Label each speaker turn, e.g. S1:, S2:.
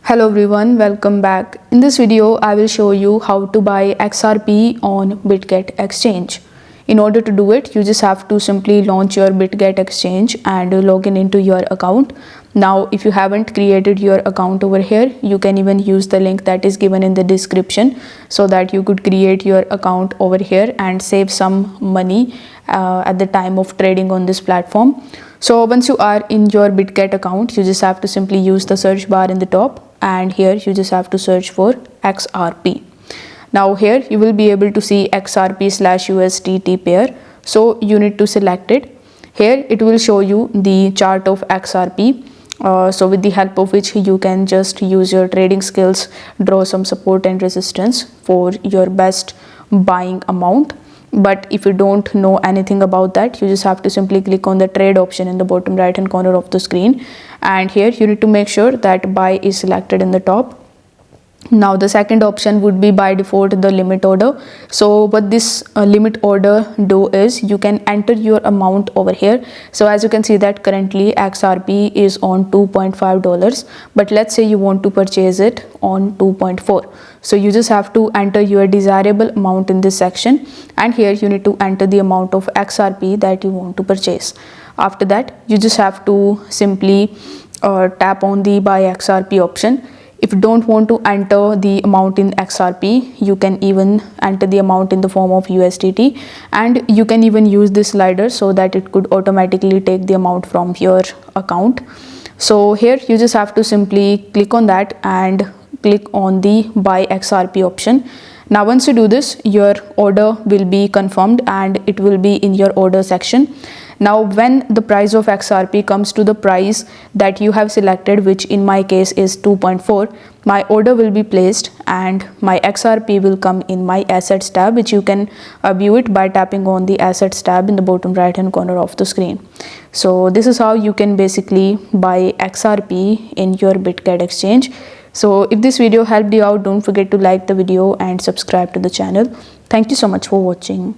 S1: Hello everyone, welcome back. In this video, I will show you how to buy XRP on Bitget Exchange. In order to do it, you just have to simply launch your Bitget Exchange and log into your account. Now, if you haven't created your account over here, you can even use the link that is given in the description so that you could create your account over here and save some money at the time of trading on this platform. So once you are in your Bitget account, you just have to simply use the search bar in the top, and here you just have to search for XRP. Now here you will be able to see XRP/USDT pair. So you need to select it. Here it will show you the chart of XRP. So with the help of which you can just use your trading skills, draw some support and resistance for your best buying amount. But if you don't know anything about that, you just have to simply click on the trade option in the bottom right hand corner of the screen, and here you need to make sure that buy is selected in the top. Now the second option would be by default the limit order. So what this limit order do is you can enter your amount over here. So as you can see that currently XRP is on $2.5, but let's say you want to purchase it on 2.4. So you just have to enter your desirable amount in this section, and here you need to enter the amount of XRP that you want to purchase. After that, you just have to simply tap on the buy XRP option. If you don't want to enter the amount in XRP, you can even enter the amount in the form of USDT, and you can even use this slider so that it could automatically take the amount from your account. So here you just have to simply click on that and click on the buy XRP option. Now once you do this, your order will be confirmed and it will be in your order section. Now when the price of XRP comes to the price that you have selected, which in my case is 2.4, my order will be placed and my XRP will come in my assets tab, which you can view it by tapping on the assets tab in the bottom right hand corner of the screen. So this is how you can basically buy XRP in your Bitget Exchange. So if this video helped you out, don't forget to like the video and subscribe to the channel. Thank you so much for watching.